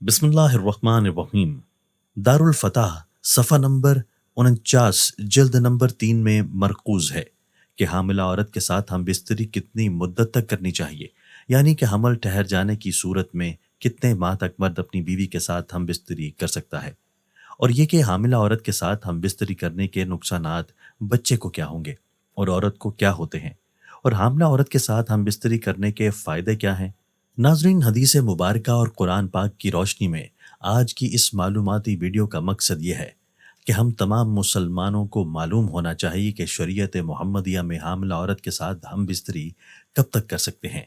بسم اللہ الرحمن الرحیم۔ دارالفتح صفحہ نمبر 49 جلد نمبر 3 میں مرکوز ہے کہ حاملہ عورت کے ساتھ ہم بستری کتنی مدت تک کرنی چاہیے، یعنی کہ حمل ٹھہر جانے کی صورت میں کتنے ماہ تک مرد اپنی بیوی کے ساتھ ہم بستری کر سکتا ہے، اور یہ کہ حاملہ عورت کے ساتھ ہم بستری کرنے کے نقصانات بچے کو کیا ہوں گے اور عورت کو کیا ہوتے ہیں، اور حاملہ عورت کے ساتھ ہم بستری کرنے کے فائدے کیا ہیں۔ ناظرین، حدیث مبارکہ اور قرآن پاک کی روشنی میں آج کی اس معلوماتی ویڈیو کا مقصد یہ ہے کہ ہم تمام مسلمانوں کو معلوم ہونا چاہیے کہ شریعت محمدیہ میں حاملہ عورت کے ساتھ ہم بستری کب تک کر سکتے ہیں۔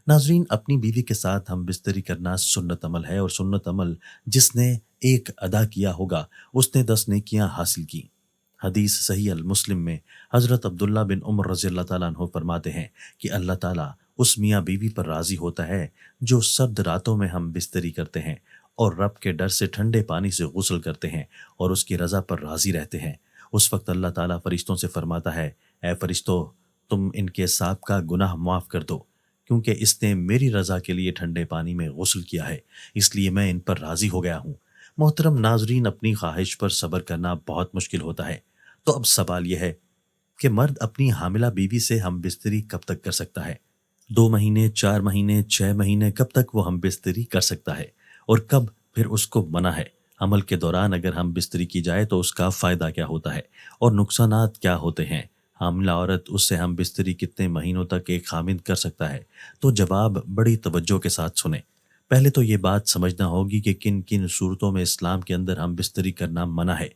ناظرین، اپنی بیوی کے ساتھ ہم بستری کرنا سنت عمل ہے، اور سنت عمل جس نے ایک ادا کیا ہوگا اس نے 10 نیکیاں حاصل کی۔ حدیث صحیح المسلم میں حضرت عبداللہ بن عمر رضی اللہ تعالیٰ عنہ فرماتے ہیں کہ اللہ تعالیٰ اس میاں بیوی پر راضی ہوتا ہے جو سرد راتوں میں ہم بستری کرتے ہیں اور رب کے ڈر سے ٹھنڈے پانی سے غسل کرتے ہیں اور اس کی رضا پر راضی رہتے ہیں۔ اس وقت اللہ تعالیٰ فرشتوں سے فرماتا ہے، اے فرشتوں، تم ان کے سابقہ کا گناہ معاف کر دو، کیونکہ اس نے میری رضا کے لیے ٹھنڈے پانی میں غسل کیا ہے، اس لیے میں ان پر راضی ہو گیا ہوں۔ محترم ناظرین، اپنی خواہش پر صبر کرنا بہت مشکل ہوتا ہے، تو اب سوال یہ ہے کہ مرد اپنی حاملہ بیوی سے ہم بستری کب تک کر سکتا ہے؟ 2 مہینے، 4 مہینے، 6 مہینے، کب تک وہ ہم بستری کر سکتا ہے، اور کب پھر اس کو منع ہے؟ عمل کے دوران اگر ہم بستری کی جائے تو اس کا فائدہ کیا ہوتا ہے اور نقصانات کیا ہوتے ہیں؟ حاملہ عورت اس سے ہم بستری کتنے مہینوں تک ایک خامند کر سکتا ہے؟ تو جواب بڑی توجہ کے ساتھ سنیں۔ پہلے تو یہ بات سمجھنا ہوگی کہ کن کن صورتوں میں اسلام کے اندر ہم بستری کرنا منع ہے۔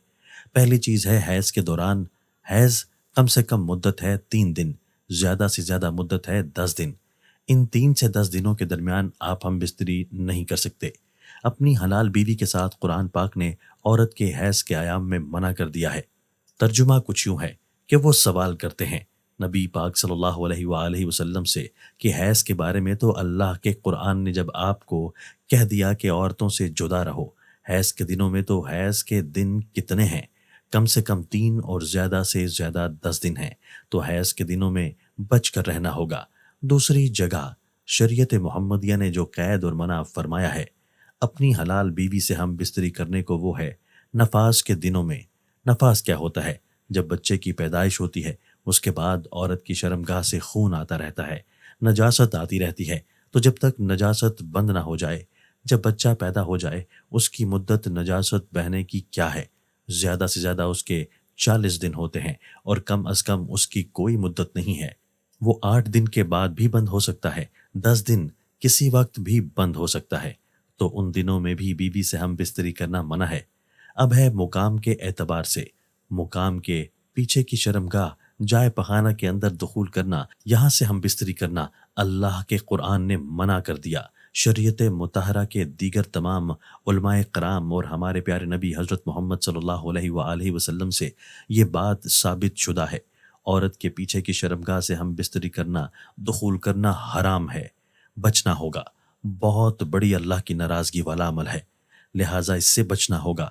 پہلی چیز ہے حیض کے دوران۔ حیض کم سے کم مدت ہے 3 دن، زیادہ سے زیادہ مدت ہے 10 دن۔ ان 3 سے 10 دنوں کے درمیان آپ ہم بستری نہیں کر سکتے۔ اپنی حلال بیوی کے ساتھ قرآن پاک نے عورت کے حیض کے ایام میں منع کر دیا ہے۔ ترجمہ کچھ یوں ہے کہ وہ سوال کرتے ہیں نبی پاک صلی اللہ علیہ وآلہ وسلم سے کہ حیض کے بارے میں تو اللہ کے قرآن نے جب آپ کو کہہ دیا کہ عورتوں سے جدا رہو، حیض کے دنوں میں تو حیض کے دن کتنے ہیں؟ کم سے کم 3 اور زیادہ سے زیادہ 10 دن ہیں، تو حیض کے دنوں میں بچ کر رہنا ہوگا۔ دوسری جگہ شریعت محمدیہ نے جو قید اور منع فرمایا ہے اپنی حلال بیوی سے ہم بستری کرنے کو، وہ ہے نفاس کے دنوں میں۔ نفاس کیا ہوتا ہے؟ جب بچے کی پیدائش ہوتی ہے اس کے بعد عورت کی شرمگاہ سے خون آتا رہتا ہے، نجاست آتی رہتی ہے، تو جب تک نجاست بند نہ ہو جائے، جب بچہ پیدا ہو جائے، اس کی مدت نجاست بہنے کی کیا ہے؟ زیادہ سے زیادہ اس کے 40 دن ہوتے ہیں، اور کم از کم اس کی کوئی مدت نہیں ہے۔ وہ 8 دن کے بعد بھی بند ہو سکتا ہے، 10 دن کسی وقت بھی بند ہو سکتا ہے، تو ان دنوں میں بھی بیوی سے ہم بستری کرنا منع ہے۔ اب ہے مقام کے اعتبار سے۔ مقام کے پیچھے کی شرمگاہ، جائے پخانہ کے اندر دخول کرنا، یہاں سے ہم بستری کرنا اللہ کے قرآن نے منع کر دیا۔ شریعت مطہرہ کے دیگر تمام علماء کرام اور ہمارے پیارے نبی حضرت محمد صلی اللہ علیہ وآلہ وسلم سے یہ بات ثابت شدہ ہے، عورت کے پیچھے کی شرمگاہ سے ہم بستری کرنا، دخول کرنا حرام ہے، بچنا ہوگا۔ بہت بڑی اللہ کی ناراضگی والا عمل ہے، لہٰذا اس سے بچنا ہوگا۔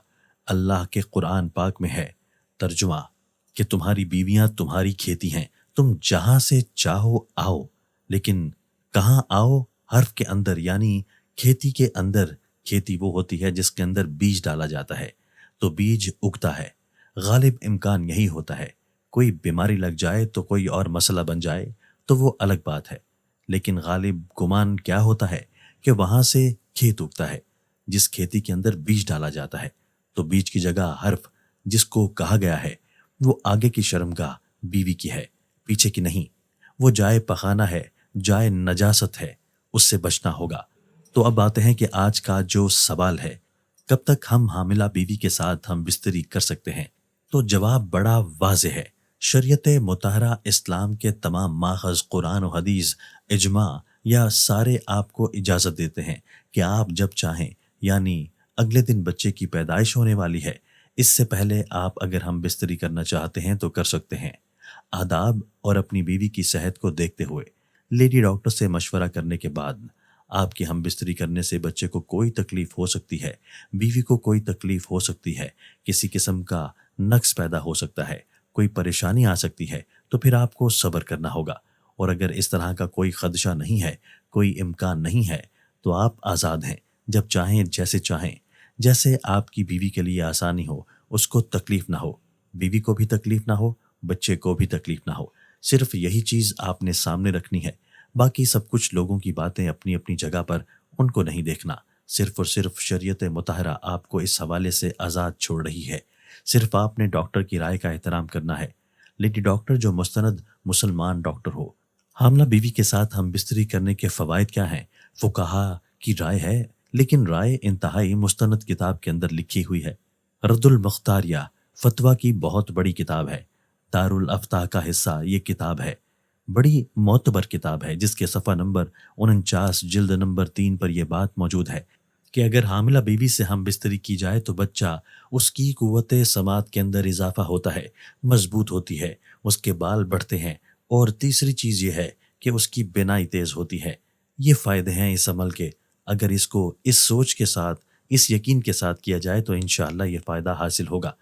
اللہ کے قرآن پاک میں ہے ترجمہ کہ تمہاری بیویاں تمہاری کھیتی ہیں، تم جہاں سے چاہو آؤ، لیکن کہاں آؤ؟ حرف کے اندر، یعنی کھیتی کے اندر۔ کھیتی وہ ہوتی ہے جس کے اندر بیج ڈالا جاتا ہے، تو بیج اگتا ہے۔ غالب امکان یہی ہوتا ہے، کوئی بیماری لگ جائے تو کوئی اور مسئلہ بن جائے تو وہ الگ بات ہے، لیکن غالب گمان کیا ہوتا ہے کہ وہاں سے کھیت اگتا ہے جس کھیتی کے اندر بیج ڈالا جاتا ہے، تو بیج کی جگہ حرف جس کو کہا گیا ہے وہ آگے کی شرمگاہ بیوی کی ہے، پیچھے کی نہیں۔ وہ جائے پخانہ ہے، جائے نجاست ہے، اس سے بچنا ہوگا۔ تو اب آتے ہیں کہ آج کا جو سوال ہے، کب تک ہم حاملہ بیوی کے ساتھ ہم بستری کر سکتے ہیں؟ تو جواب بڑا واضح ہے۔ شریعت مطہرہ اسلام کے تمام ماخذ قرآن و حدیث، اجماع یا سارے آپ کو اجازت دیتے ہیں کہ آپ جب چاہیں، یعنی اگلے دن بچے کی پیدائش ہونے والی ہے، اس سے پہلے آپ اگر ہم بستری کرنا چاہتے ہیں تو کر سکتے ہیں۔ آداب اور اپنی بیوی کی صحت کو دیکھتے ہوئے لیڈی ڈاکٹر سے مشورہ کرنے کے بعد آپ کی ہم بستری کرنے سے بچے کو کوئی تکلیف ہو سکتی ہے، بیوی کو کوئی تکلیف ہو سکتی ہے، کسی قسم کا نقص پیدا ہو سکتا ہے، کوئی پریشانی آ سکتی ہے، تو پھر آپ کو صبر کرنا ہوگا۔ اور اگر اس طرح کا کوئی خدشہ نہیں ہے، کوئی امکان نہیں ہے، تو آپ آزاد ہیں، جب چاہیں جیسے آپ کی بیوی کے لیے آسانی ہو، اس کو تکلیف نہ ہو، بیوی کو بھی تکلیف نہ ہو، بچے کو بھی تکلیف نہ ہو، صرف یہی چیز آپ نے سامنے رکھنی ہے۔ باقی سب کچھ لوگوں کی باتیں اپنی اپنی جگہ پر، ان کو نہیں دیکھنا۔ صرف اور صرف شریعت مطہرہ آپ کو اس حوالے سے آزاد چھوڑ رہی ہے۔ صرف آپ نے ڈاکٹر کی رائے کا احترام کرنا ہے، لیڈی ڈاکٹر جو مستند مسلمان ڈاکٹر ہو۔ حاملہ بیوی کے ساتھ ہم بستری کرنے کے فوائد کیا ہیں؟ فقہا کی رائے ہے، لیکن رائے انتہائی مستند کتاب کے اندر لکھی ہوئی ہے۔ رد المختاریہ فتویٰ کی بہت بڑی کتاب ہے، دارالافتاء کا حصہ یہ کتاب ہے، بڑی معتبر کتاب ہے، جس کے صفحہ نمبر 49 جلد نمبر 3 پر یہ بات موجود ہے کہ اگر حاملہ بیوی سے ہم بستری کی جائے تو بچہ، اس کی قوت سماعت کے اندر اضافہ ہوتا ہے، مضبوط ہوتی ہے، اس کے بال بڑھتے ہیں، اور تیسری چیز یہ ہے کہ اس کی بینائی تیز ہوتی ہے۔ یہ فائدے ہیں اس عمل کے، اگر اس کو اس سوچ کے ساتھ، اس یقین کے ساتھ کیا جائے تو انشاءاللہ یہ فائدہ حاصل ہوگا۔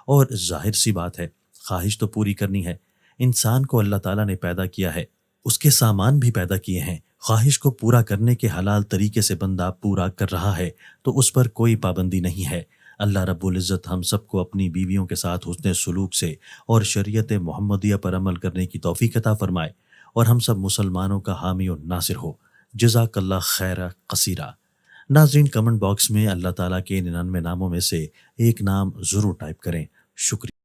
اور ظاہر سی بات ہے، خواہش تو پوری کرنی ہے۔ انسان کو اللہ تعالیٰ نے پیدا کیا ہے، اس کے سامان بھی پیدا کیے ہیں، خواہش کو پورا کرنے کے حلال طریقے سے بندہ پورا کر رہا ہے تو اس پر کوئی پابندی نہیں ہے۔ اللہ رب العزت ہم سب کو اپنی بیویوں کے ساتھ حسن سلوک سے اور شریعت محمدیہ پر عمل کرنے کی توفیق عطا فرمائے، اور ہم سب مسلمانوں کا حامی و ناصر ہو۔ جزاک اللہ خیر کثیرہ۔ ناظرین، کمنٹ باکس میں اللہ تعالیٰ کے 99 ناموں میں سے ایک نام ضرور ٹائپ کریں۔ شکریہ۔